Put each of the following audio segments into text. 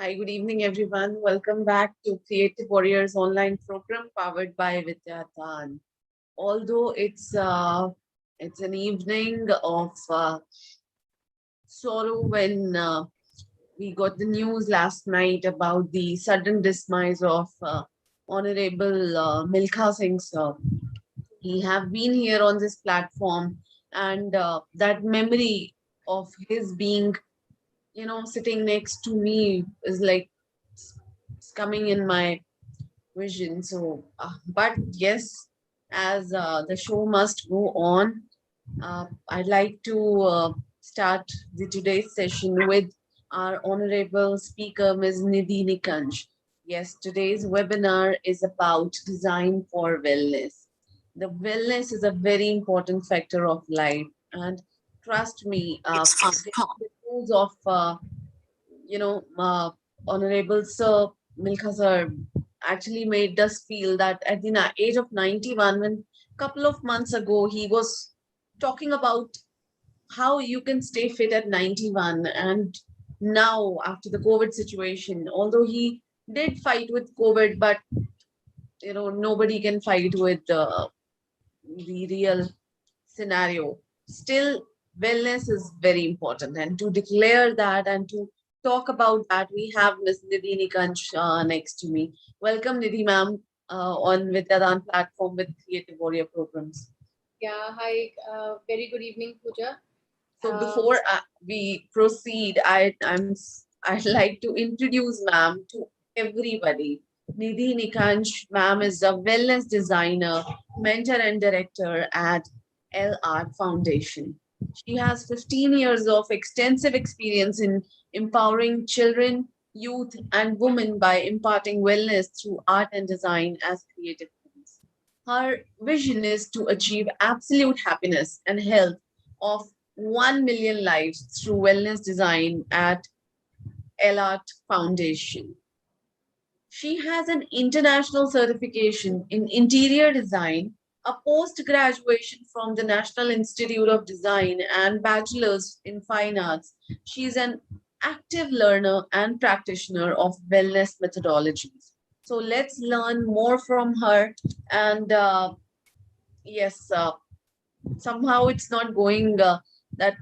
Hi, good evening, everyone. Welcome back to Creative Warriors online program powered by Vidyathan. Although it's an evening of sorrow when we got the news last night about the sudden demise of Honorable Milkha Singh sir. He have been here on this platform, and that memory of his being sitting next to me is like it's coming in my vision. So, but yes, as the show must go on, I'd like to start the today's session with our honorable speaker, Ms. Nidhi Nikhanj. Yes, today's webinar is about design for wellness. The wellness is a very important factor of life, and trust me, the rules of you know, Honorable Sir Milkha Sir actually made us feel that at the age of 91, when a couple of months ago he was talking about how you can stay fit at 91, and now after the COVID situation, although he did fight with COVID, but nobody can fight with the real scenario. Still, wellness is very important. And to declare that and to talk about that, we have Ms. Nidhi Nikhanj next to me. Welcome, Nidhi ma'am, on Vidyadan platform with Creative Warrior programs. Yeah, hi. Very good evening, Pooja. So Um, before we proceed, I'd like to introduce ma'am to everybody. Nidhi Nikhanj ma'am is a wellness designer, mentor and director at L Art Foundation. She has 15 years of extensive experience in empowering children, youth, and women by imparting wellness through art and design as creative forms. Her vision is to achieve absolute happiness and health of 1 million lives through wellness design at Elart Foundation. She has an international certification in interior design, a post graduation from the National Institute of Design, and bachelor's in fine arts. She is an active learner and practitioner of wellness methodologies. So let's learn more from her. And yes, somehow it's not going that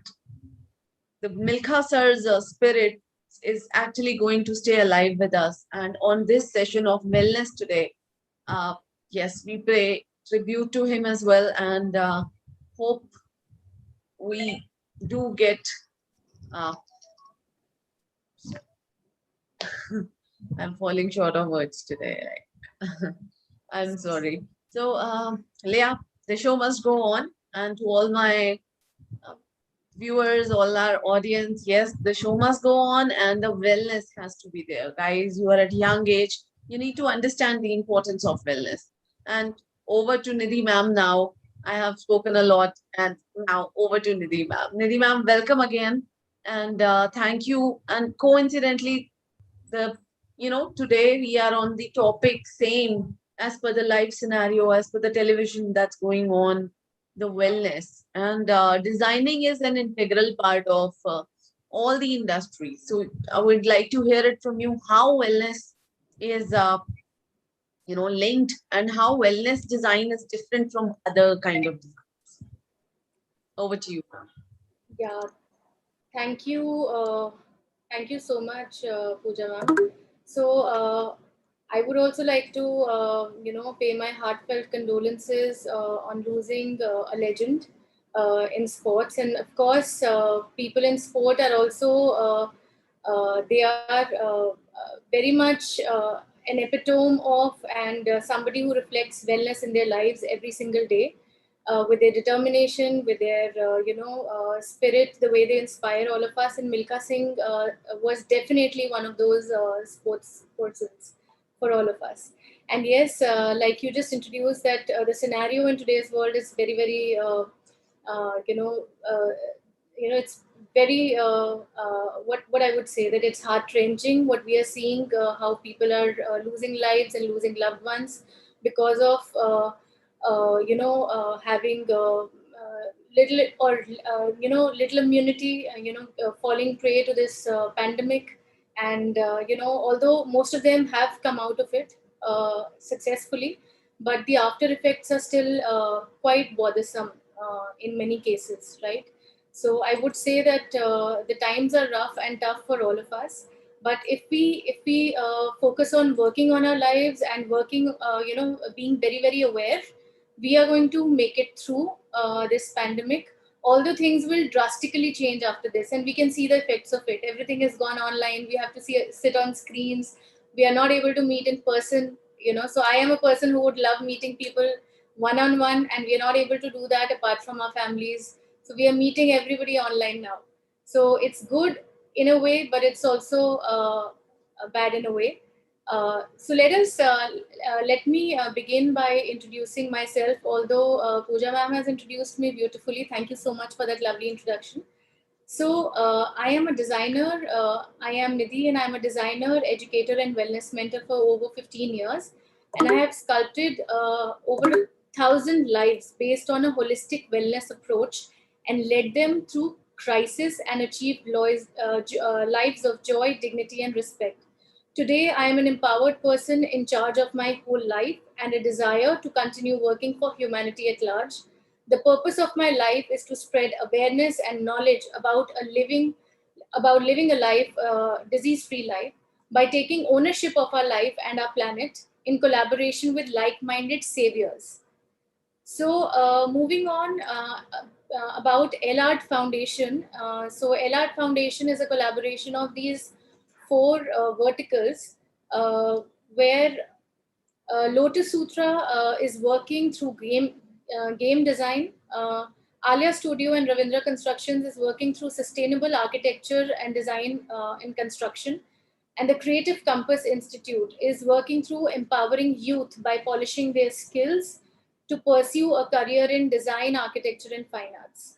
the Milkha Sir's spirit is actually going to stay alive with us. And on this session of wellness today, uh, yes, we pay tribute to him as well, and hope we do get. Uh, I'm falling short of words today. Right? I'm sorry. So, Leah, the show must go on, and to all my uh, viewers, all our audience, yes, the show must go on and the wellness has to be there. Guys, you are at young age. You need to understand the importance of wellness. And over to Nidhi ma'am now. I have spoken a lot and now over to Nidhi ma'am. Nidhi ma'am, welcome again. And thank you. And coincidentally, today we are on the topic same as per the live scenario, as per the television that's going on, the wellness and designing is an integral part of all the industries. So I would like to hear it from you how wellness is linked and how wellness design is different from other kind of designs. Over to you. yeah, thank you. Thank you so much, Pooja ma'am. So, I would also like to, pay my heartfelt condolences on losing a legend in sports. And of course, people in sport are also, they are very much an epitome of and somebody who reflects wellness in their lives every single day. With their determination, with their spirit, the way they inspire all of us. And Milka Singh was definitely one of those sports persons for all of us. And yes, like you just introduced, that the scenario in today's world is very, very, uh, you know, uh, it's very what I would say, that it's heart wrenching what we are seeing, how people are losing lives and losing loved ones because of having little or little immunity, falling prey to this pandemic, And although most of them have come out of it successfully, but the after effects are still quite bothersome in many cases, right? So I would say that the times are rough and tough for all of us. But if we focus on working on our lives and working, being very, very aware, we are going to make it through this pandemic. Although things will drastically change after this, and we can see the effects of it. Everything has gone online. We have to sit on screens. We are not able to meet in person. So I am a person who would love meeting people one on one, and we are not able to do that apart from our families. So we are meeting everybody online now. So it's good in a way, but it's also bad in a way. Let me begin by introducing myself. Although Pooja ma'am has introduced me beautifully, thank you so much for that lovely introduction. So I am a designer. I am Nidhi, and I'm a designer, educator, and wellness mentor for over 15 years. And I have sculpted over 1,000 lives based on a holistic wellness approach, and led them through crisis and achieved lives of joy, dignity, and respect. Today, I am an empowered person in charge of my whole life and a desire to continue working for humanity at large. The purpose of my life is to spread awareness and knowledge about living a life, disease-free life, by taking ownership of our life and our planet in collaboration with like-minded saviors. So moving on about LART Foundation. So LART Foundation is a collaboration of these four verticals, where Lotus Sutra is working through game design. Alia Studio and Ravindra Constructions is working through sustainable architecture and design in construction. And the Creative Compass Institute is working through empowering youth by polishing their skills to pursue a career in design, architecture, and fine arts.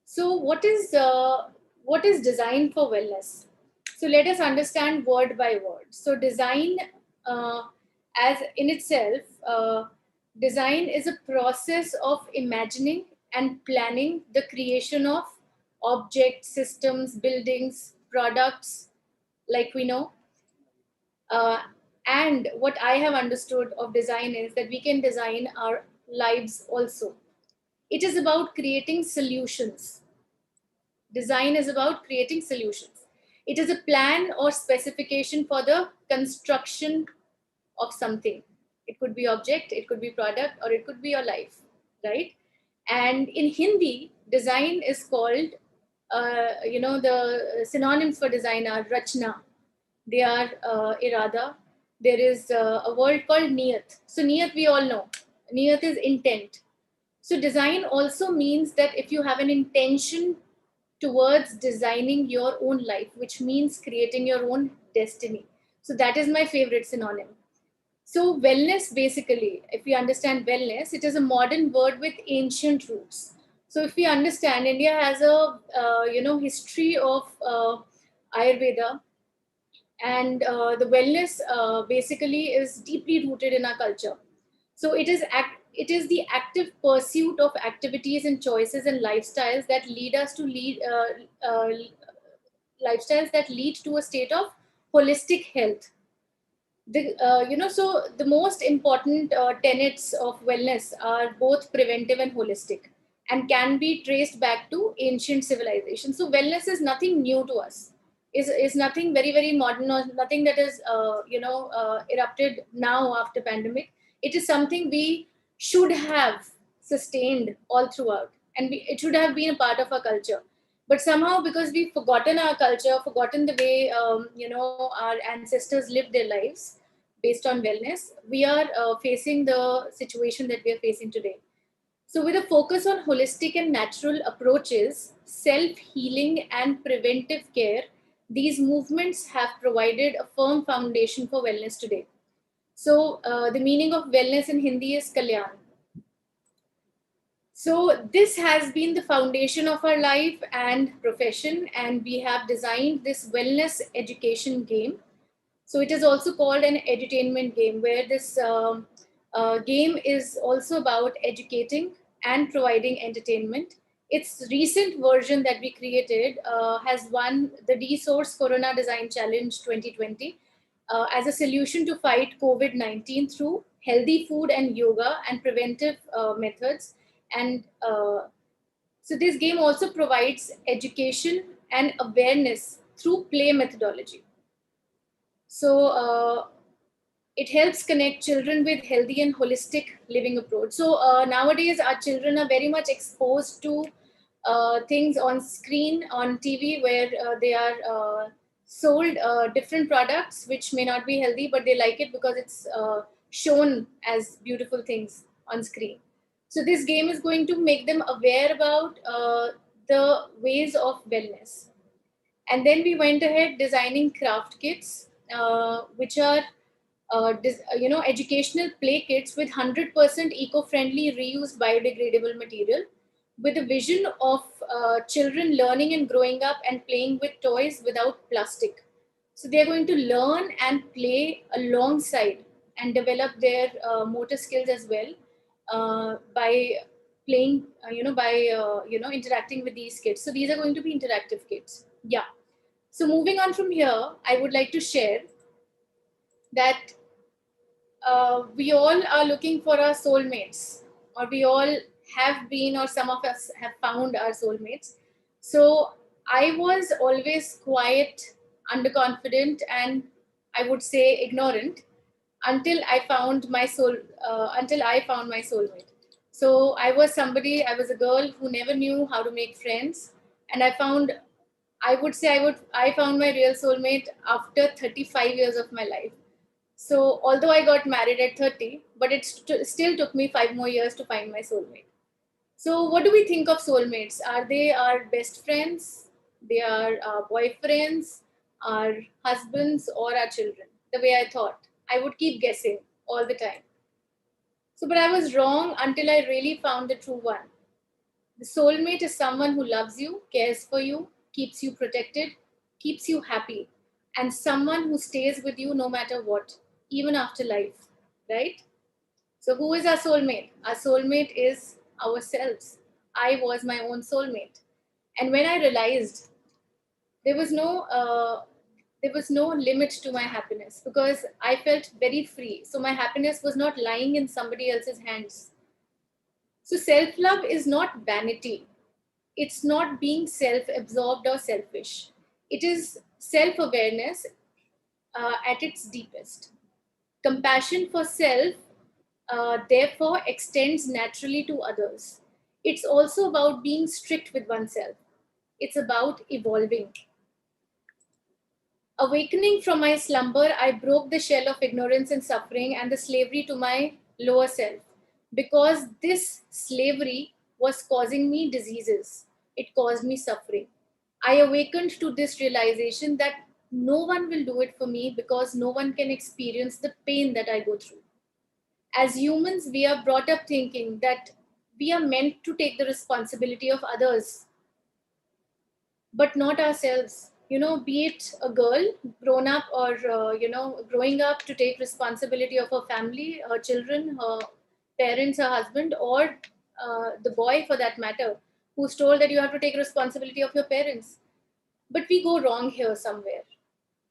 So, what is design for wellness? So, let us understand word by word. So, design, uh, as in itself, design is a process of imagining and planning the creation of objects, systems, buildings, products, like we know. Uh, and what I have understood of design is that we can design our lives also. It is about creating solutions. Design is about creating solutions. It is a plan or specification for the construction of something. It could be object, it could be product, or it could be your life, right? And in Hindi, design is called, the synonyms for design are rachna, they are irada. There is a word called niyat. So niyat we all know. Niyat is intent. So design also means that if you have an intention towards designing your own life, which means creating your own destiny. So that is my favorite synonym. So wellness, basically, if we understand wellness, it is a modern word with ancient roots. So if we understand, India has a history of Ayurveda, and the wellness basically is deeply rooted in our culture. So it is the active pursuit of activities and choices and lifestyles that lifestyles that lead to a state of holistic health. So the most important tenets of wellness are both preventive and holistic, and can be traced back to ancient civilization. So wellness is nothing new to us. Is nothing very, very modern, or nothing that is erupted now after pandemic. It is something we should have sustained all throughout, and it should have been a part of our culture. But somehow, because we've forgotten our culture, forgotten the way our ancestors lived their lives based on wellness, we are facing the situation that we are facing today. So, with a focus on holistic and natural approaches, self healing, and preventive care, these movements have provided a firm foundation for wellness today. So, the meaning of wellness in Hindi is Kalyan. So, this has been the foundation of our life and profession, and we have designed this wellness education game. So it is also called an edutainment game, where this game is also about educating and providing entertainment. its recent version that we created has won the D-Source Corona Design Challenge 2020 as a solution to fight COVID-19 through healthy food and yoga and preventive methods. And so this game also provides education and awareness through play methodology. So it helps connect children with healthy and holistic living approach. So nowadays our children are very much exposed to things on screen, on TV, where they are sold different products which may not be healthy, but they like it because it's shown as beautiful things on screen. So this game is going to make them aware about the ways of wellness. And then we went ahead designing craft kits, which are educational play kits with 100% eco-friendly reused biodegradable material, with a vision of children learning and growing up and playing with toys without plastic. So they're going to learn and play alongside and develop their motor skills as well by playing, interacting with these kits. So these are going to be interactive kits. Yeah. So moving on from here, I would like to share that we all are looking for our soulmates, or we all have been, or some of us have found our soulmates. So I was always quiet, underconfident, and I would say ignorant until I found my soulmate. So I was a girl who never knew how to make friends, and I found my real soulmate after 35 years of my life. So although I got married at 30, but it still took me 5 more years to find my soulmate. So what do we think of soulmates? Are they our best friends? They are our boyfriends, our husbands, or our children? The way I thought. I would keep guessing all the time. So, but I was wrong until I really found the true one. The soulmate is someone who loves you, cares for you, keeps you protected, keeps you happy, and someone who stays with you no matter what, even after life, right? So, who is our soulmate? Our soulmate is ourselves. I was my own soulmate. And when I realized there was no limit to my happiness, because I felt very free. So my happiness was not lying in somebody else's hands. So self-love is not vanity. It's not being self-absorbed or selfish. It is self-awareness at its deepest. Compassion for self, therefore, extends naturally to others. It's also about being strict with oneself. It's about evolving. Awakening from my slumber, I broke the shell of ignorance and suffering and the slavery to my lower self, because this slavery was causing me diseases. It caused me suffering. I awakened to this realization that no one will do it for me, because no one can experience the pain that I go through. As humans, we are brought up thinking that we are meant to take the responsibility of others, but not ourselves. Be it a girl grown up, or growing up to take responsibility of her family, her children, her parents, her husband, or the boy for that matter, who's told that you have to take responsibility of your parents. But we go wrong here somewhere.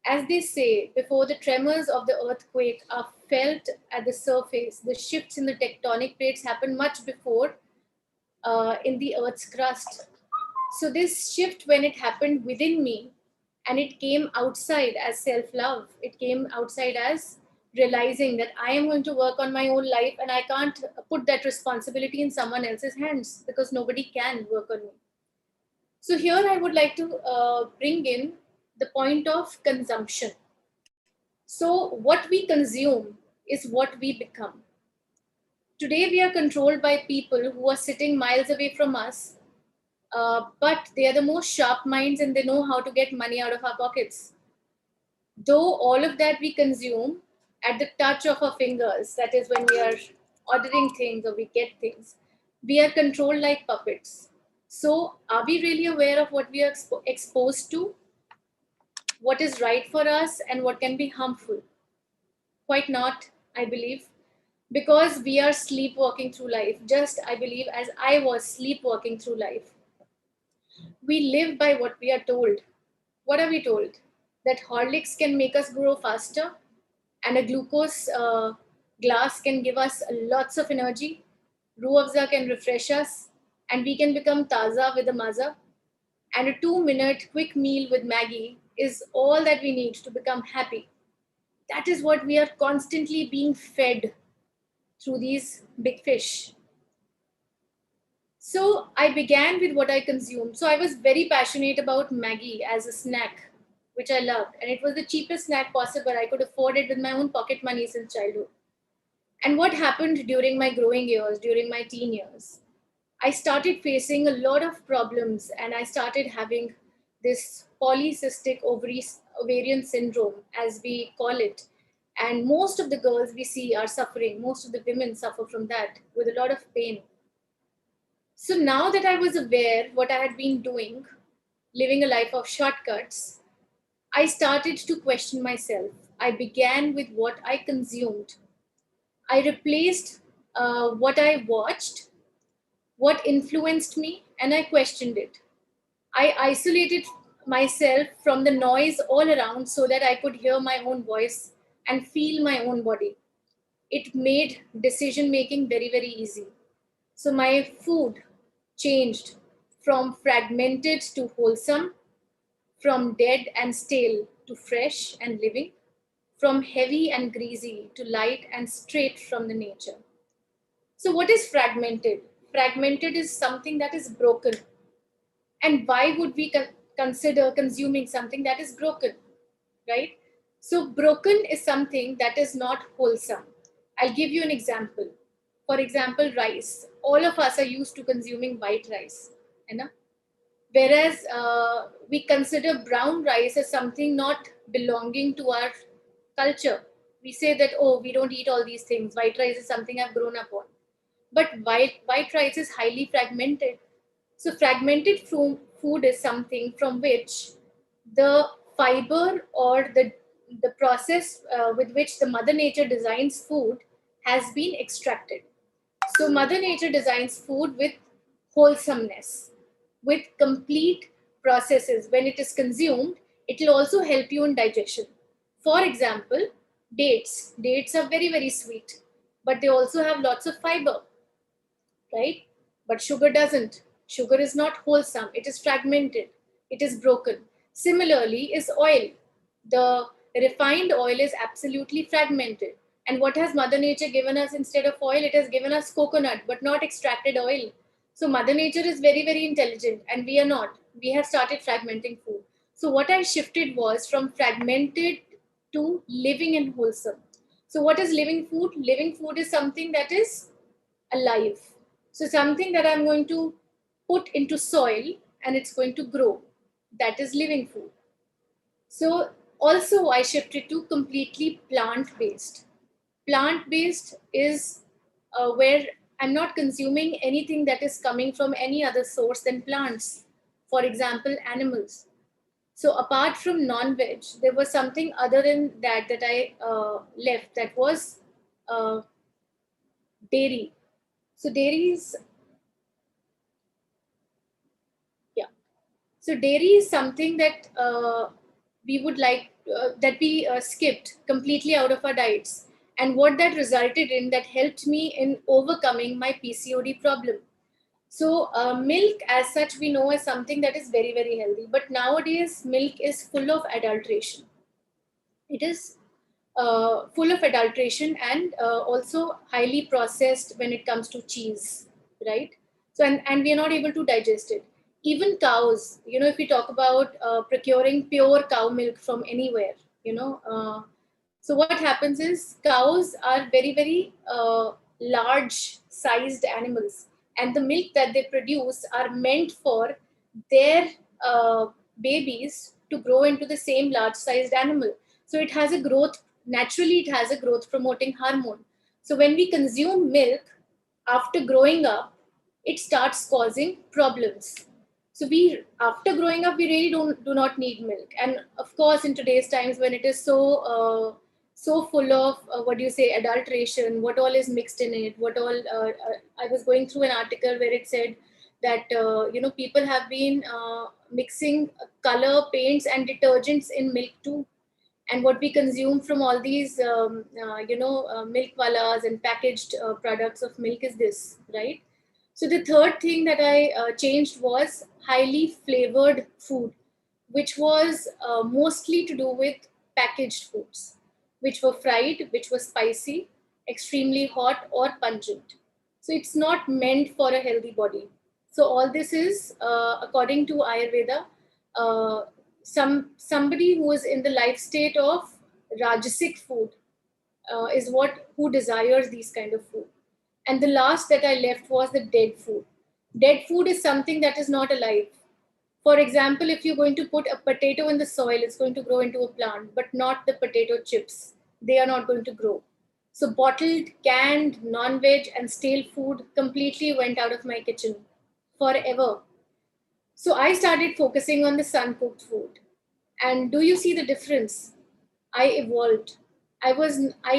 As they say, before the tremors of the earthquake are felt at the surface, the shifts in the tectonic plates happen much before in the earth's crust. So this shift, when it happened within me, and it came outside as self-love, it came outside as realizing that I am going to work on my own life, and I can't put that responsibility in someone else's hands, because nobody can work on me. So here I would like to bring in the point of consumption. So what we consume is what we become. Today we are controlled by people who are sitting miles away from us, but they are the most sharp minds, and they know how to get money out of our pockets. Though all of that we consume at the touch of our fingers, that is when we are ordering things or we get things, we are controlled like puppets. So are we really aware of what we are exposed to, what is right for us, and what can be harmful? Quite not, I believe, because we are sleepwalking through life, just I believe as I was sleepwalking through life. We live by what we are told. What are we told? That Horlicks can make us grow faster, and a glucose glass can give us lots of energy. Ruh Afza can refresh us, and we can become taza with a maza. And a 2-minute quick meal with Maggie is all that we need to become happy. That is what we are constantly being fed through these big fish. So I began with what I consumed. So I was very passionate about Maggie as a snack, which I loved. And it was the cheapest snack possible. I could afford it with my own pocket money since childhood. And what happened during my growing years, during my teen years? I started facing a lot of problems, and I started having this polycystic ovarian syndrome, as we call it. And most of the girls we see are suffering, most of the women suffer from that with a lot of pain. So now that I was aware what I had been doing, living a life of shortcuts, I started to question myself. I began with what I consumed. I replaced what I watched, what influenced me, and I questioned it. I isolated myself from the noise all around so that I could hear my own voice and feel my own body. It made decision making very, very easy. So my food changed from fragmented to wholesome, from dead and stale to fresh and living, from heavy and greasy to light and straight from the nature. So, what is fragmented? Fragmented is something that is broken. And why would we consider consuming something that is broken, right? So, broken is something that is not wholesome. I'll give you an example. For example, rice. All of us are used to consuming white rice, you know? Whereas we consider brown rice as something not belonging to our culture. We say that, oh, we don't eat all these things. White rice is something I've grown up on. But white rice is highly fragmented. So fragmented food is something from which the fiber or the process with which the mother nature designs food has been extracted. So mother nature designs food with wholesomeness, with complete processes. When it is consumed, it will also help you in digestion. For example, dates. Dates are very, very sweet, but they also have lots of fiber, right? But sugar doesn't. Sugar is not wholesome. It is fragmented. It is broken. Similarly, is oil. The refined oil is absolutely fragmented. And what has Mother Nature given us instead of oil? It has given us coconut, but not extracted oil. So Mother Nature is very, very intelligent, and we are not. We have started fragmenting food. So what I shifted was from fragmented to living and wholesome. So what is living food? Living food is something that is alive. So something that I'm going to put into soil and it's going to grow. That is living food. So also I shifted to completely plant-based. Plant-based is where I'm not consuming anything that is coming from any other source than plants. For example, animals. So apart from non-veg, there was something other than that that I left. That was uh, dairy. So dairy is, yeah. So dairy is something that we would like, that we skipped completely out of our diets. And what that resulted in, that helped me in overcoming my PCOD problem. So milk as such, we know is something that is very, very healthy. But nowadays, milk is full of adulteration. It is full of adulteration and also highly processed when it comes to cheese, right? So, and we are not able to digest it. Even cows, you know, if we talk about procuring pure cow milk from anywhere, you know, so what happens is cows are very, very large sized animals, and the milk that they produce are meant for their babies to grow into the same large sized animal. So it has a growth, naturally it has a growth promoting hormone. So when we consume milk after growing up, it starts causing problems. So we, after growing up, we really do not need milk. And of course, in today's times when it is so full of what do you say, adulteration, what all is mixed in it, what all I was going through an article where it said that people have been mixing color, paints, and detergents in milk too. And what we consume from all these milk walas and packaged products of milk is this, right? So the third thing that I changed was highly flavored food, which was mostly to do with packaged foods, which were fried, which were spicy, extremely hot, or pungent. So it's not meant for a healthy body. So all this is, according to Ayurveda, uh, somebody who is in the life state of rajasic food is what who desires these kind of food. And the last that I left was the dead food. Dead food is something that is not alive. For example, if you're going to put a potato in the soil, it's going to grow into a plant, but not the potato chips. They are not going to grow. So bottled, canned, non-veg, and stale food completely went out of my kitchen forever. So I started focusing on the sun-cooked food. And do you see the difference? I evolved. I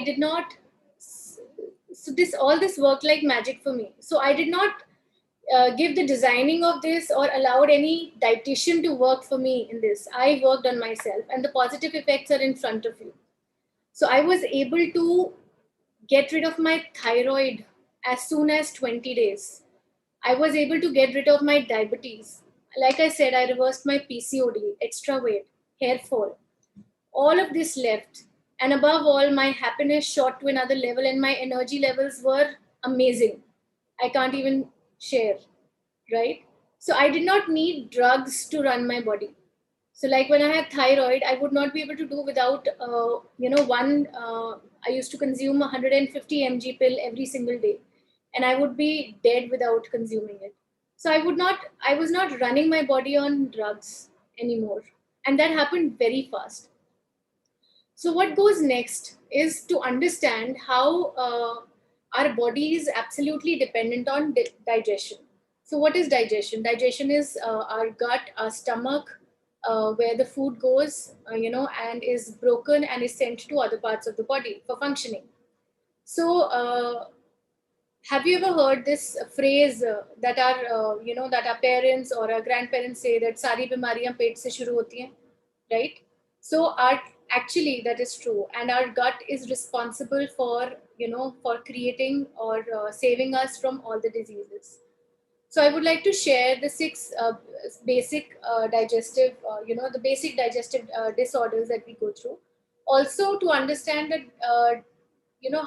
did not, so this, all this worked like magic for me. So I did not give the designing of this or allowed any dietitian to work for me in this. I worked on myself, and the positive effects are in front of you. So I was able to get rid of my thyroid as soon as 20 days. I was able to get rid of my diabetes. Like I said, I reversed my PCOD, extra weight, hair fall. All of this left. And above all, my happiness shot to another level, and my energy levels were amazing. I can't even share, right? So I did not need drugs to run my body. So like when I had thyroid, I would not be able to do without, I used to consume 150 mg pill every single day, and I would be dead without consuming it. So I was not running my body on drugs anymore. And that happened very fast. So what goes next is to understand how our body is absolutely dependent on digestion. So what is digestion? Digestion is our gut, our stomach, where the food goes, and is broken and is sent to other parts of the body for functioning. So have you ever heard this phrase that our parents or our grandparents say that "सारी बीमारियां पेट से शुरू होती हैं," right? So our actually that is true, and our gut is responsible for for creating or saving us from all the diseases. So I would like to share the six basic digestive, the basic digestive disorders that we go through. Also to understand that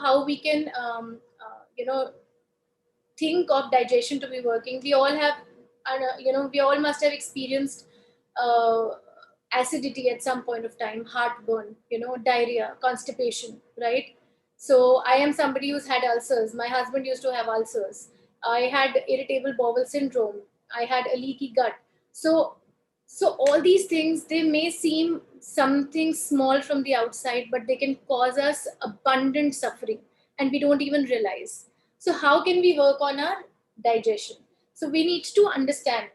how we can think of digestion to be working. We all have, we all must have experienced uh, acidity at some point of time, heartburn, diarrhea, constipation, right? So I am somebody who's had ulcers. My husband used to have ulcers. I had irritable bowel syndrome. I had a leaky gut. So, so all these things, they may seem something small from the outside, but they can cause us abundant suffering, and we don't even realize. So how can we work on our digestion? So we need to understand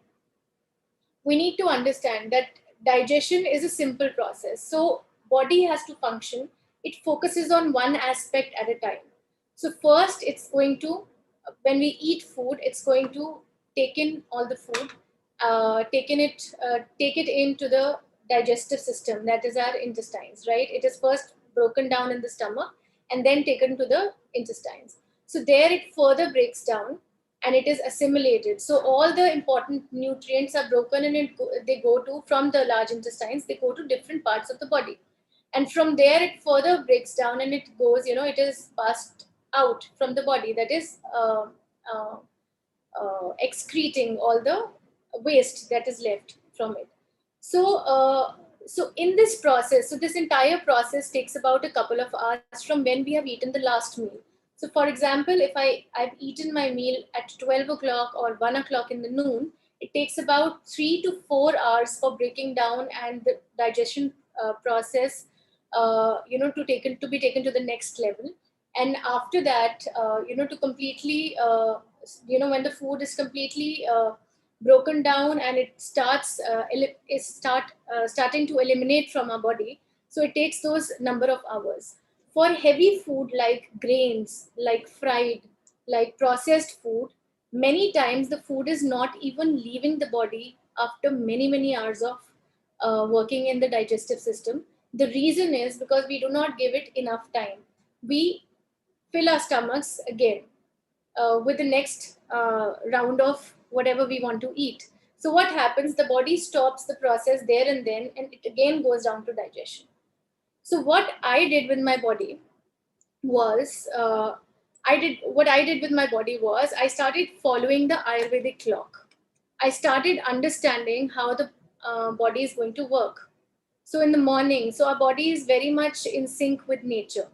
that digestion is a simple process. So body has to function. It focuses on one aspect at a time. So first it's going to, when we eat food, it's going to take in all the food, take it into the digestive system, that is our intestines, right? It is first broken down in the stomach and then taken to the intestines. So there it further breaks down and it is assimilated. So all the important nutrients are broken and they go to, from the large intestines, they go to different parts of the body. And from there it further breaks down and it goes, it is passed out from the body, that is excreting all the waste that is left from it. So, so in this process, so this entire process takes about a couple of hours from when we have eaten the last meal. So, for example, if I've eaten my meal at 12 o'clock or 1 o'clock in the noon, it takes about 3 to 4 hours for breaking down and the digestion process, to be taken to the next level. And after that, to completely, when the food is completely broken down and it starts starting to eliminate from our body, so it takes those number of hours. For heavy food like grains, like fried, like processed food, many times the food is not even leaving the body after many hours of working in the digestive system. The reason is because we do not give it enough time. We fill our stomachs again with the next round of whatever we want to eat. So what happens? The body stops the process there and then, and it again goes down to digestion. So what I did with my body was, what I did with my body was I started following the Ayurvedic clock. I started understanding how the body is going to work. So in the morning, so our body is very much in sync with nature.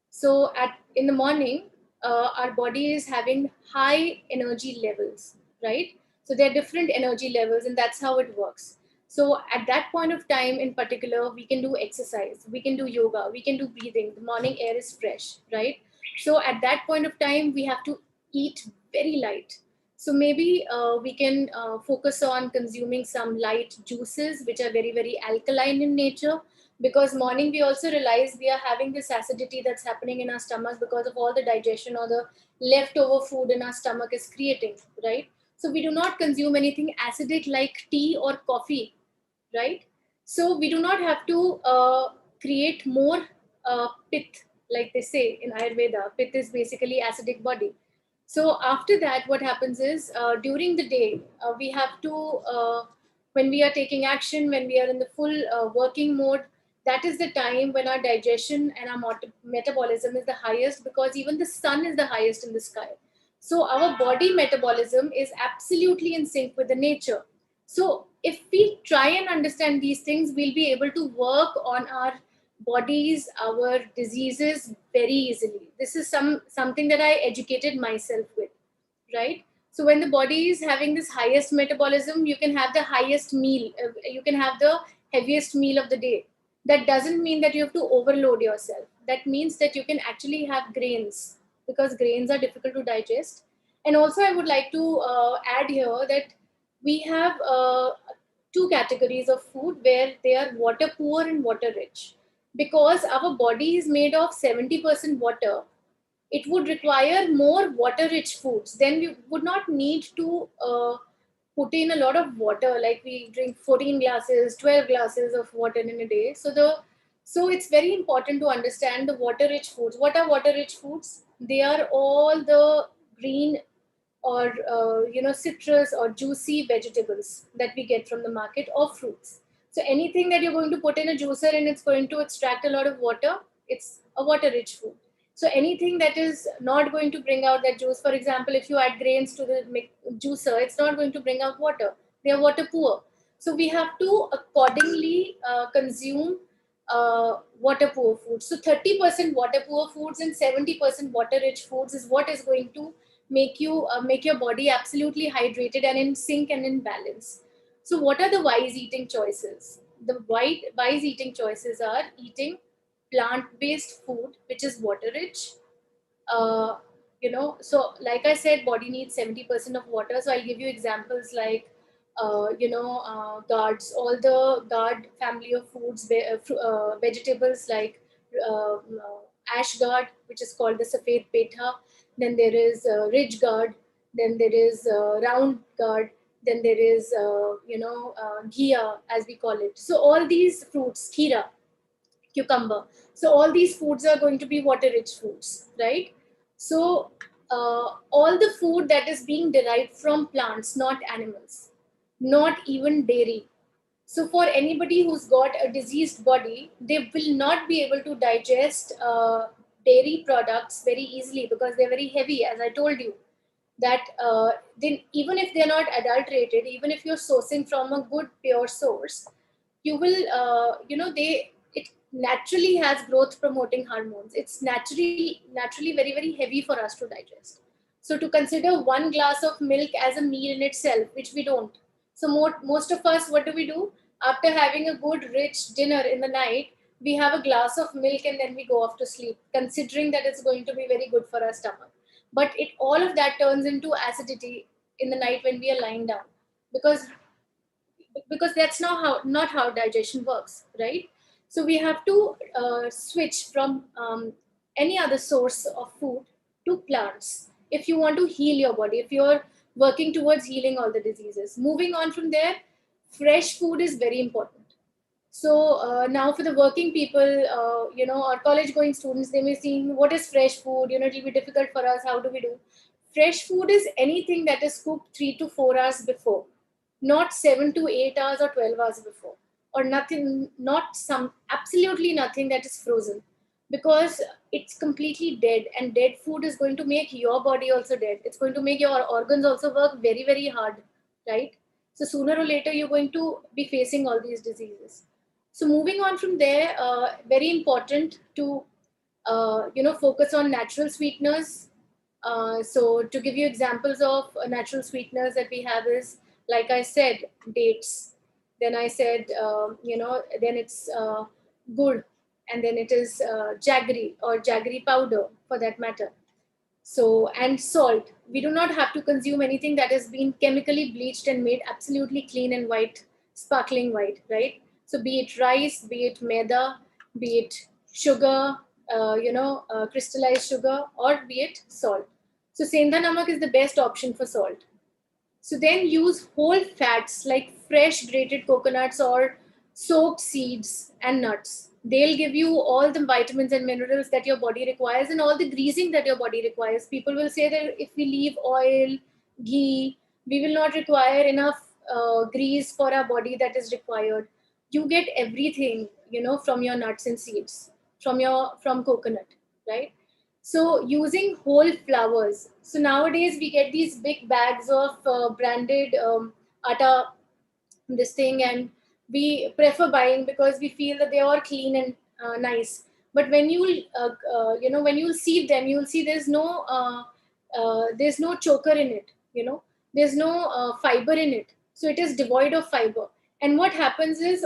So in the morning, our body is having high energy levels, right? So there are different energy levels, and that's how it works. So at that point of time in particular, we can do exercise, we can do yoga, we can do breathing. The morning air is fresh, right? So at that point of time, we have to eat very light. So maybe we can focus on consuming some light juices, which are very alkaline in nature. Because morning we also realize we are having this acidity that's happening in our stomachs because of all the digestion or the leftover food in our stomach is creating, right? So we do not consume anything acidic like tea or coffee, right? So we do not have to create more pith, like they say in Ayurveda. Pith is basically acidic body. So after that, what happens is during the day, we have to, when we are taking action, when we are in the full working mode, that is the time when our digestion and our metabolism is the highest, because even the sun is the highest in the sky. So our body metabolism is absolutely in sync with the nature. So if we try and understand these things, we'll be able to work on our bodies, our diseases very easily. This is something that I educated myself with, right? So when the body is having this highest metabolism, you can have the highest meal, you can have the heaviest meal of the day. That doesn't mean that you have to overload yourself. That means that you can actually have grains, because grains are difficult to digest. And also I would like to add here that we have two categories of food where they are water poor and water rich. Because our body is made of 70% water, it would require more water rich foods. Then we would not need to put in a lot of water, like we drink 14 glasses, 12 glasses of water in a day. So it's very important to understand the water rich foods. What are water rich foods? They are all the green or citrus or juicy vegetables that we get from the market, or fruits. So anything that you're going to put in a juicer and it's going to extract a lot of water, it's a water rich food. So anything that is not going to bring out that juice, for example, if you add grains to the juicer, it's not going to bring out water. They are water poor. So we have to accordingly consume water poor foods. So 30% water poor foods and 70% water rich foods is what is going to make your body absolutely hydrated and in sync and in balance. So what are the wise eating choices? The wise eating choices are eating plant-based food, which is water rich. uh, so like I said, body needs 70% of water. So I'll give you examples like gourds, all the gourd family of foods, vegetables like uh, ash gourd, which is called the safed petha. Then there is ridge gourd. Then there is round gourd. Then there is ghia, as we call it. So all these fruits, kheera, cucumber. So all these foods are going to be water rich foods, right? So all the food that is being derived from plants, not animals, not even dairy. So for anybody who's got a diseased body, they will not be able to digest dairy products very easily because they're very heavy, as I told you. That then even if they're not adulterated, even if you're sourcing from a good pure source, you will they it naturally has growth promoting hormones. It's naturally very heavy for us to digest. So to consider one glass of milk as a meal in itself, which we don't. So most of us, what do? After having a good rich dinner in the night, we have a glass of milk and then we go off to sleep, considering that it's going to be very good for our stomach. But it all of that turns into acidity in the night when we are lying down, because that's not how digestion works, right? So we have to switch from any other source of food to plants if you want to heal your body. If you're working towards healing all the diseases. Moving on from there, fresh food is very important. So now for the working people, or college going students, they may see what is fresh food, it will be difficult for us. How do we do? Fresh food is anything that is cooked 3 to 4 hours before, not 7 to 8 hours or 12 hours before, or nothing, not some, absolutely nothing that is frozen, because it's completely dead, and dead food is going to make your body also dead. It's going to make your organs also work very, very hard, right? So sooner or later, you're going to be facing all these diseases. So moving on from there, very important to focus on natural sweeteners. So to give you examples of natural sweeteners that we have is, like I said, dates. Then I said, then it's gur, and then it is jaggery or jaggery powder for that matter. So, and salt. We do not have to consume anything that has been chemically bleached and made absolutely clean and white, sparkling white, right? So, be it rice, be it maida, be it sugar, crystallized sugar, or be it salt. So, sendha namak is the best option for salt. So then use whole fats like fresh grated coconuts or soaked seeds and nuts. They'll give you all the vitamins and minerals that your body requires and all the greasing that your body requires. People will say that if we leave oil, ghee, we will not require enough grease for our body that is required. You get everything, from your nuts and seeds, from coconut, right? So using whole flowers. So nowadays we get these big bags of branded atta, this thing, and we prefer buying because we feel that they are clean and nice. But when when you see them, you'll see there's no choker in it. There's no fiber in it, so it is devoid of fiber. And what happens is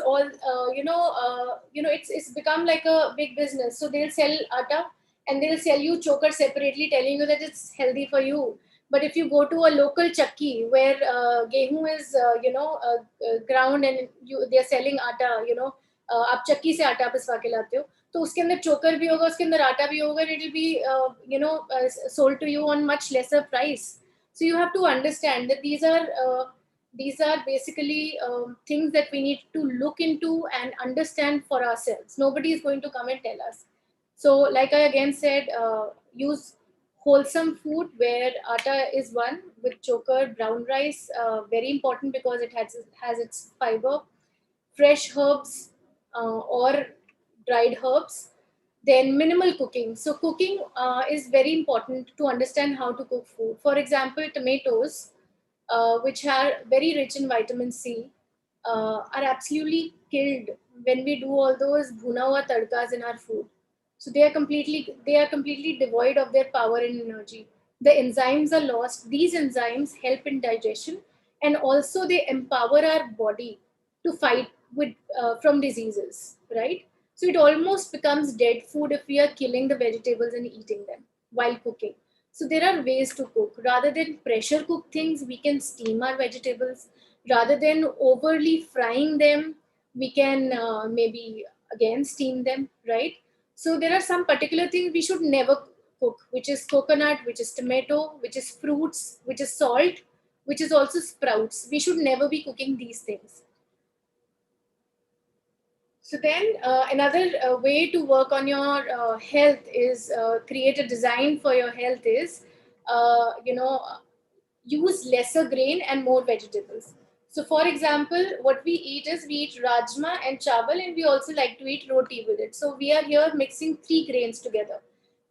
it's become like a big business. So they'll sell atta and they'll sell you choker separately, telling you that it's healthy for you. But if you go to a local chakki where gehu is ground and they're selling atta, आप चक्की से आटा पिसवा के लाते हो, तो उसके अंदर चोकर भी होगा, उसके अंदर आटा भी होगा, it will be sold to you on much lesser price. So you have to understand that these are basically things that we need to look into and understand for ourselves. Nobody is going to come and tell us. So like I again said, use wholesome food where atta is one, with choker, brown rice, very important because it has its fiber, fresh herbs or dried herbs. Then minimal cooking. So cooking is very important to understand how to cook food. For example, tomatoes, which are very rich in vitamin C, are absolutely killed when we do all those bhuna hua tadkas in our food. So they are completely devoid of their power and energy. The enzymes are lost. These enzymes help in digestion, and also they empower our body to fight with from diseases, right? So it almost becomes dead food if we are killing the vegetables and eating them while cooking. So there are ways to cook. Rather than pressure cook things, we can steam our vegetables. Rather than overly frying them, we can maybe again steam them, right? So there are some particular things we should never cook, which is coconut, which is tomato, which is fruits, which is salt, which is also sprouts. We should never be cooking these things. So then another way to work on your health is create a design for your health is, use lesser grain and more vegetables. So for example, what we eat is we eat rajma and chawal, and we also like to eat roti with it. So we are here mixing three grains together.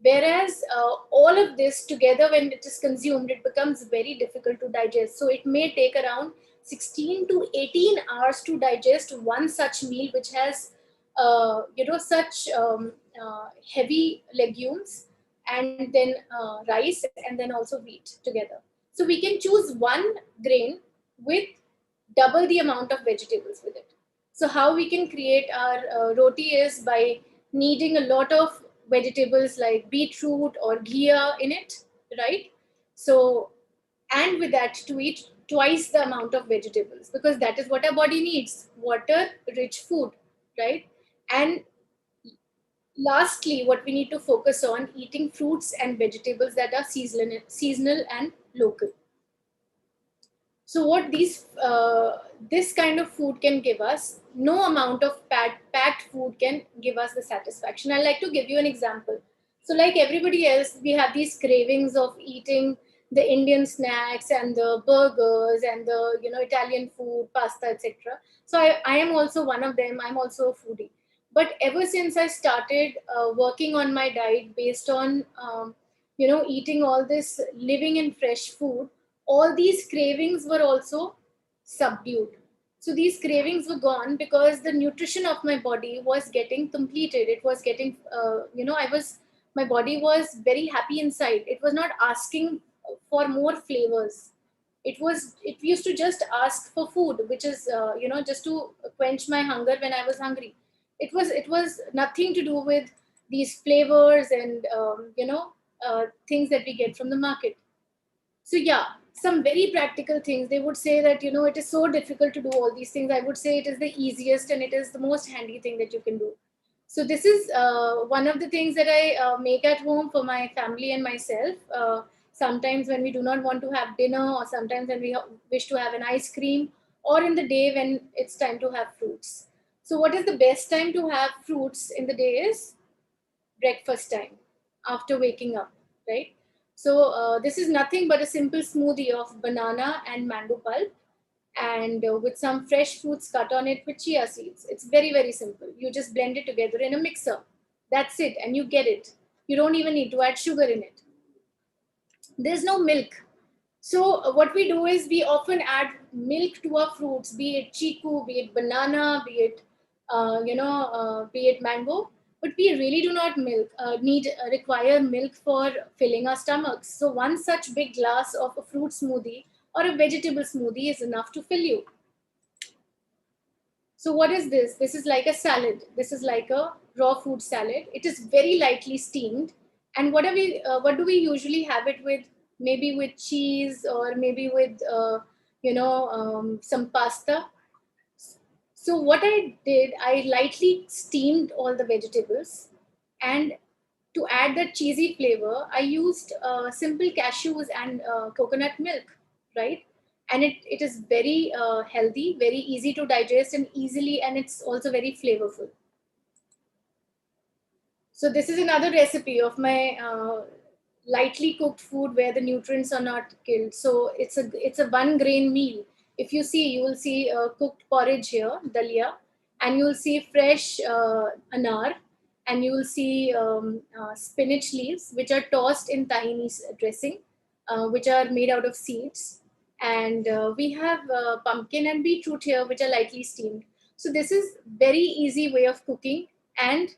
Whereas all of this together, when it is consumed, it becomes very difficult to digest. So it may take around 16 to 18 hours to digest one such meal, which has, such heavy legumes, and then rice, and then also wheat together. So we can choose one grain with double the amount of vegetables with it. So how we can create our roti is by kneading a lot of vegetables like beetroot or ghee in it, right? So, and with that to eat twice the amount of vegetables, because that is what our body needs, water rich food, right? And lastly, what we need to focus on, eating fruits and vegetables that are seasonal and local. So what this kind of food can give us, no amount of packed food can give us the satisfaction. I'd like to give you an example. So like everybody else, we have these cravings of eating the Indian snacks and the burgers and the Italian food, pasta, etc. So I am also one of them. I'm also a foodie. But ever since I started working on my diet based on eating all this living in fresh food, all these cravings were also subdued. So these cravings were gone because the nutrition of my body was getting completed. It was getting, my body was very happy inside. It was not asking for more flavors. It used to just ask for food, which is, just to quench my hunger when I was hungry. It was nothing to do with these flavors and, things that we get from the market. So yeah, some very practical things. They would say that it is so difficult to do all these things. I would say it is the easiest and it is the most handy thing that you can do. So this is one of the things that I make at home for my family and myself. Sometimes when we do not want to have dinner, or sometimes when we wish to have an ice cream, or in the day when it's time to have fruits. So what is the best time to have fruits in the day is breakfast time, after waking up, right? So this is nothing but a simple smoothie of banana and mango pulp, and with some fresh fruits cut on it with chia seeds. It's very, very simple. You just blend it together in a mixer. That's it, and you get it. You don't even need to add sugar in it. There's no milk. So what we do is we often add milk to our fruits, be it chiku, be it banana, be it be it mango. But we really do not require milk for filling our stomachs. So one such big glass of a fruit smoothie or a vegetable smoothie is enough to fill you. So what is this? This is like a salad. This is like a raw food salad. It is very lightly steamed. And what do we usually have it with? Maybe with cheese, or maybe with some pasta. So what I did, I lightly steamed all the vegetables, and to add that cheesy flavor, I used simple cashews and coconut milk, right? And it is very healthy, very easy to digest and easily, and it's also very flavorful. So this is another recipe of my lightly cooked food where the nutrients are not killed. So it's a one grain meal. If you see, you will see cooked porridge here, dalia, and you will see fresh anar, and you will see spinach leaves, which are tossed in tahini dressing, which are made out of seeds. And we have pumpkin and beetroot here, which are lightly steamed. So this is very easy way of cooking and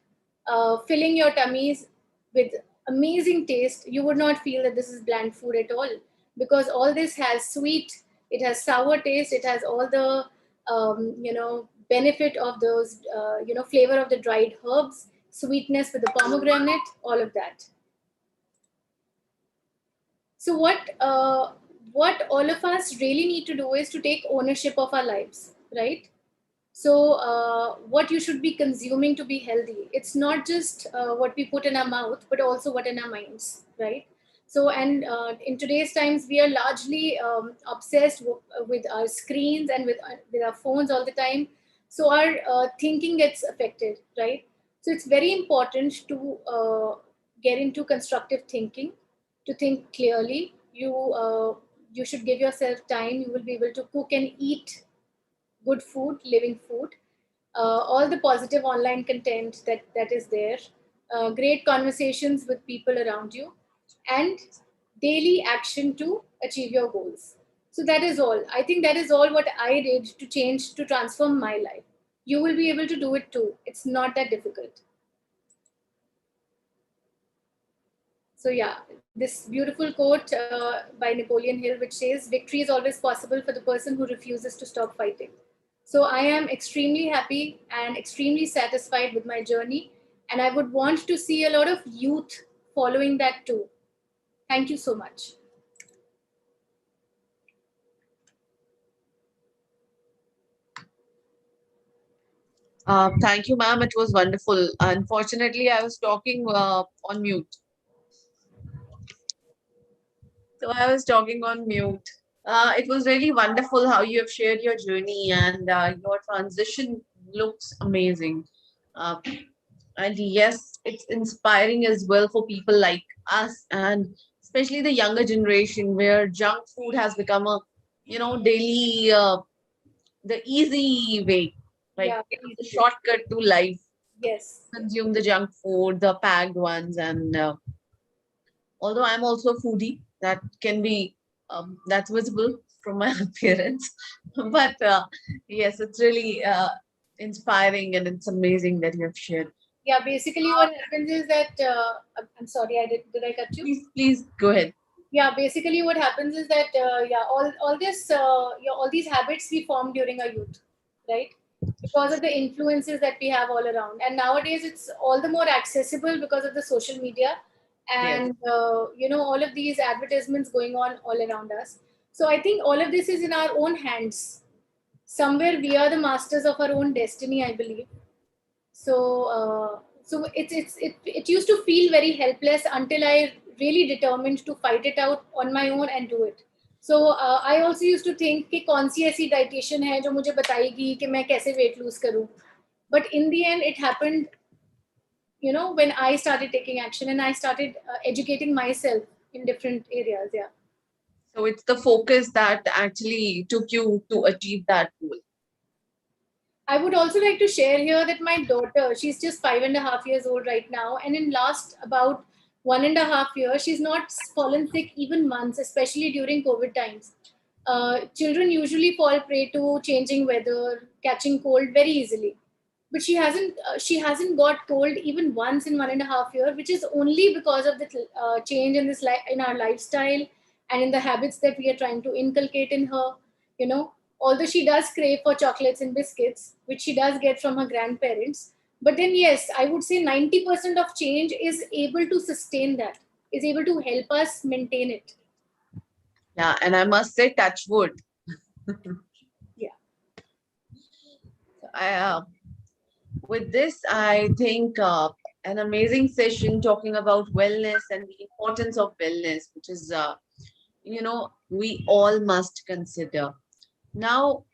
filling your tummies with amazing taste. You would not feel that this is bland food at all, because all this has sweet, it has sour taste, it has all the benefit of those flavor of the dried herbs, sweetness with the pomegranate, all of that. So what all of us really need to do is to take ownership of our lives, right? So, what you should be consuming to be healthy, it's not just what we put in our mouth, but also what in our minds, right? So, and in today's times, we are largely obsessed with our screens and with our phones all the time. So, our thinking gets affected, right? So, it's very important to get into constructive thinking, to think clearly. You should give yourself time. You will be able to cook and eat good food, living food, all the positive online content that is there, great conversations with people around you, and daily action to achieve your goals. So that is all. I think that is all what I did to change, to transform my life. You will be able to do it too. It's not that difficult. So yeah, this beautiful quote by Napoleon Hill, which says, "Victory is always possible for the person who refuses to stop fighting." So I am extremely happy and extremely satisfied with my journey, and I would want to see a lot of youth following that too. Thank you so much. Thank you, ma'am. It was wonderful. Unfortunately, I was talking on mute. So I was talking on mute. It was really wonderful how you have shared your journey, and your transition looks amazing. Uh, and yes, it's inspiring as well for people like us, and especially the younger generation, where junk food has become a, daily, the easy way, like Yeah, the easy. shortcut to life. Yes. Consume the junk food, the packed ones, and although I'm also a foodie, that can be, that's visible from my appearance. But yes, it's really inspiring, and it's amazing that you have shared. Yeah, basically what happens is that I'm sorry, did I cut you? Please go ahead. Yeah, basically what happens is that yeah, all this all these habits we form during our youth, right? Because of the influences that we have all around, and nowadays it's all the more accessible because of the social media, Yes. and all of these advertisements going on all around us. So I think all of this is in our own hands. Somewhere we are the masters of our own destiny, I believe. So it used to feel very helpless until I really determined to fight it out on my own and do it. So I also used to think कि कौन सी ऐसी dietitian है जो मुझे बताएगी कि मैं कैसे weight lose करूं. But in the end, it happened, when I started taking action and I started educating myself in different areas. Yeah. So it's the focus that actually took you to achieve that goal. I would also like to share here that my daughter, she's just 5.5 years old right now, and in last about 1.5 years, she's not fallen sick even months, especially during COVID times. Children usually fall prey to changing weather, catching cold very easily, but she hasn't got cold even once in 1.5 year, which is only because of the change in in our lifestyle and in the habits that we are trying to inculcate in her. You know, although she does crave for chocolates and biscuits, which she does get from her grandparents, but then yes, I would say 90% of change is able to sustain that, is able to help us maintain it. Yeah, and I must say, touch wood. Yeah. I, with this, I think an amazing session talking about wellness and the importance of wellness, which is, we all must consider. Now,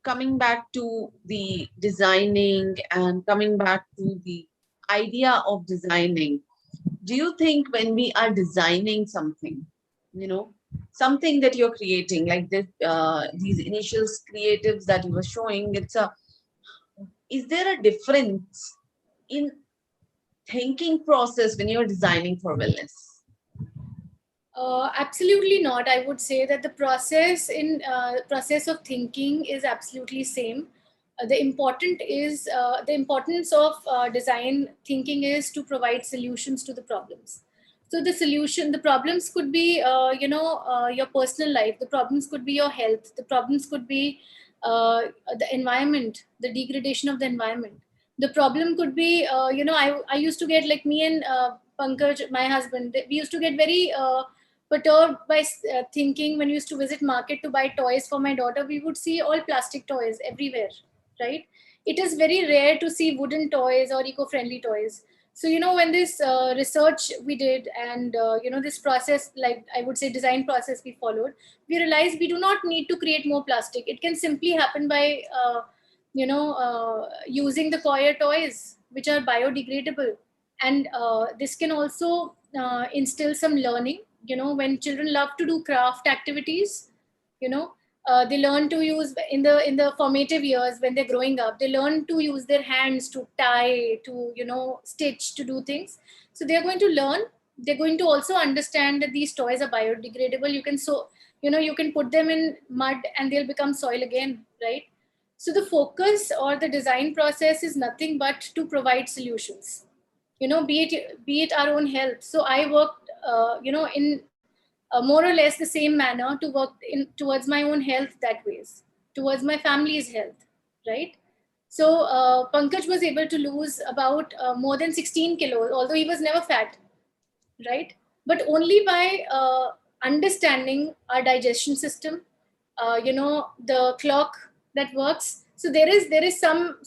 coming back to the designing and coming back to the idea of designing, do you think when we are designing something, something that you're creating, like this, these initial creatives that you were showing, is there a difference in thinking process when you're designing for wellness? Absolutely not. I would say that the process of thinking is absolutely same. The importance of design thinking is to provide solutions to the problems. So the problems could be your personal life. The problems could be your health. The problems could be the environment, the degradation of the environment. The problem could be I used to get, like, me and Pankaj, my husband, we used to get very perturbed by thinking when we used to visit market to buy toys for my daughter. We would see all plastic toys everywhere, right? It is very rare to see wooden toys or eco-friendly toys. So when this research we did, and this process, like I would say design process we followed, we realized we do not need to create more plastic. It can simply happen by using the coir toys, which are biodegradable. And this can also instill some learning. When children love to do craft activities, you know they learn to use in the formative years. When they're growing up, they learn to use their hands to tie, to stitch, to do things. So they're going to learn. They're going to also understand that these toys are biodegradable. You can put them in mud and they'll become soil again, right? So the focus or the design process is nothing but to provide solutions. Be it our own health. So I worked in more or less the same manner to work in towards my own health, that ways, towards my family's health, right? So Pankaj was able to lose about more than 16 kilos, although he was never fat, right? But only by understanding our digestion system, the clock that works. So there is some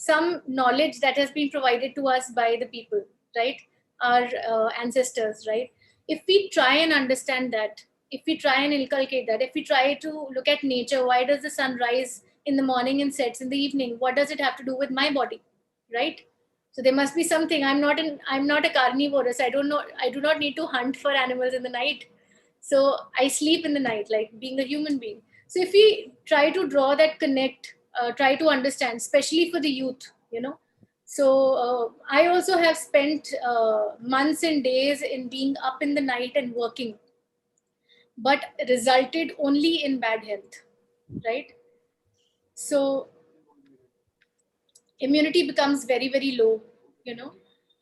knowledge that has been provided to us by the people, right? Our ancestors, right? If we try and understand that, if we try and inculcate that, if we try to look at nature, why does the sun rise in the morning and sets in the evening? What does it have to do with my body, right? So there must be something. I'm not a carnivorous. I do not need to hunt for animals in the night. So I sleep in the night, like being a human being. So if we try to draw that connect, try to understand, especially for the youth, so I also have spent months and days in being up in the night and working, but resulted only in bad health, right? So immunity becomes very, very low, you know.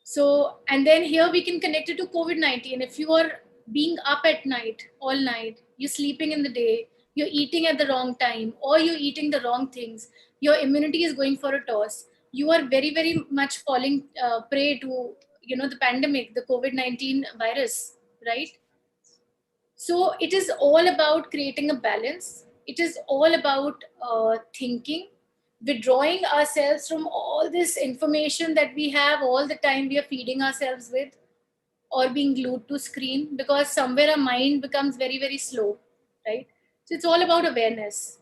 So, and then here we can connect it to COVID-19. If you are being up at night, all night, you're sleeping in the day, you're eating at the wrong time, or you're eating the wrong things, your immunity is going for a toss. You are very, very much falling prey to, the pandemic, the COVID-19 virus, right? So it is all about creating a balance. It is all about thinking, withdrawing ourselves from all this information that we have all the time we are feeding ourselves with, or being glued to screen, because somewhere our mind becomes very, very slow, right? So it's all about awareness.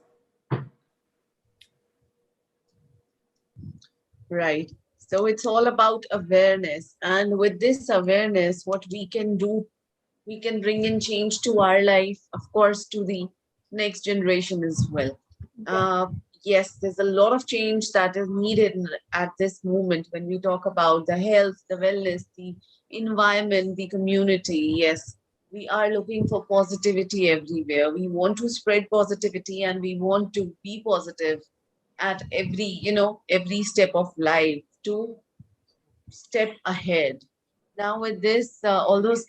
Right. So it's all about awareness. And with this awareness, what we can do, we can bring in change to our life, of course, to the next generation as well. Yeah. Uh, yes, there's a lot of change that is needed at this moment when we talk about the health, the wellness, the environment, the community. Yes, we are looking for positivity everywhere. We want to spread positivity and we want to be positive at every step of life to step ahead. Now with this, all those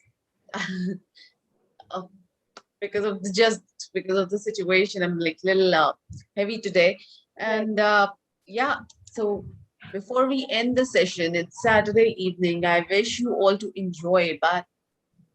uh, because of the situation, I'm like little heavy today. Right. And yeah, so before we end the session, it's Saturday evening. I wish you all to enjoy, but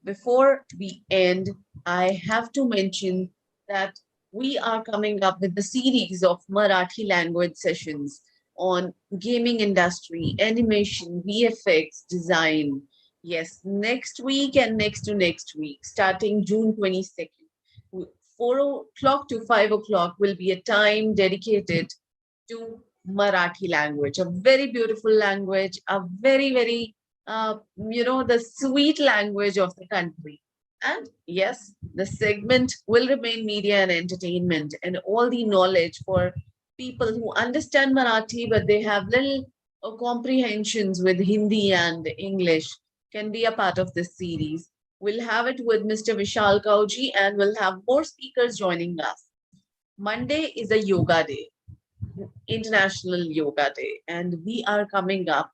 before we end, I have to mention that we are coming up with the series of Marathi language sessions on gaming industry, animation, VFX, design. Yes, next week and next to next week, starting June 22nd. 4 o'clock to 5 o'clock will be a time dedicated to Marathi language, a very beautiful language, a very, very the sweet language of the country. And yes, the segment will remain media and entertainment and all the knowledge for people who understand Marathi, but they have little comprehensions with Hindi and English can be a part of this series. We'll have it with Mr. Vishal Kauji and we'll have more speakers joining us. Monday is a yoga day, International Yoga Day, and we are coming up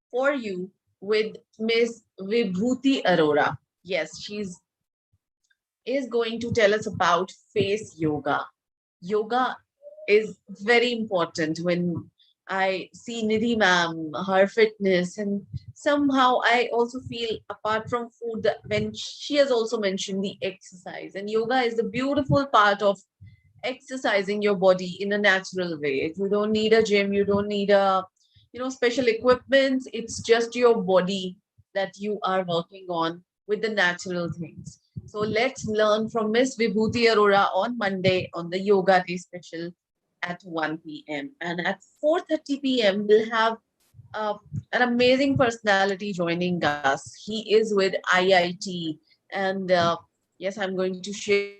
for you with Miss Vibhuti Arora. Yes, she's is going to tell us about face yoga. Yoga is very important. When I see Nidhi ma'am, her fitness, and somehow I also feel apart from food, that when she has also mentioned the exercise, and yoga is the beautiful part of exercising your body in a natural way. You don't need a gym, you don't need a special equipment. It's just your body that you are working on with the natural things. So let's learn from Miss Vibhuti Arora on Monday on the Yoga Day special at 1 p.m. And at 4:30 p.m. we'll have an amazing personality joining us. He is with IIT, and yes, I'm going to share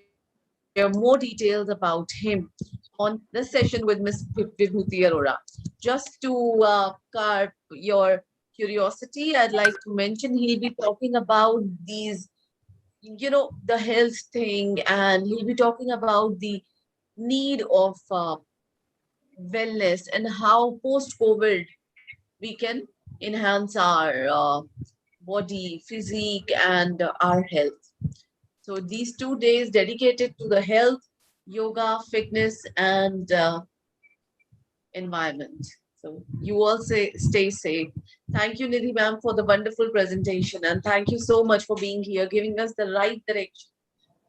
more details about him on the session with Miss Vibhuti Arora. Just to carve your curiosity, I'd like to mention he'll be talking about these, the health thing, and he'll be talking about the need of wellness and how post-COVID we can enhance our body, physique, and our health. So these 2 days dedicated to the health, yoga, fitness, and environment. So you all stay safe. Thank you, Nidhi ma'am, for the wonderful presentation, and thank you so much for being here, giving us the right direction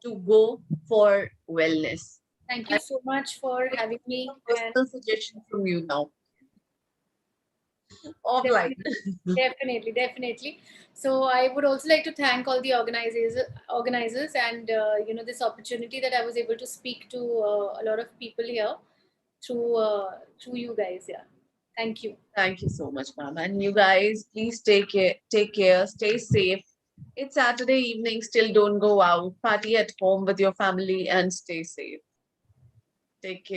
to go for wellness. Thank you so much for having me. Some personal suggestion from you now. offline. Definitely. So I would also like to thank all the organizers, and this opportunity that I was able to speak to a lot of people here through you guys. Yeah, thank you. Thank you so much, ma'am. And you guys, please take care, stay safe. It's Saturday evening, still don't go out. Party at home with your family and stay safe. Take care.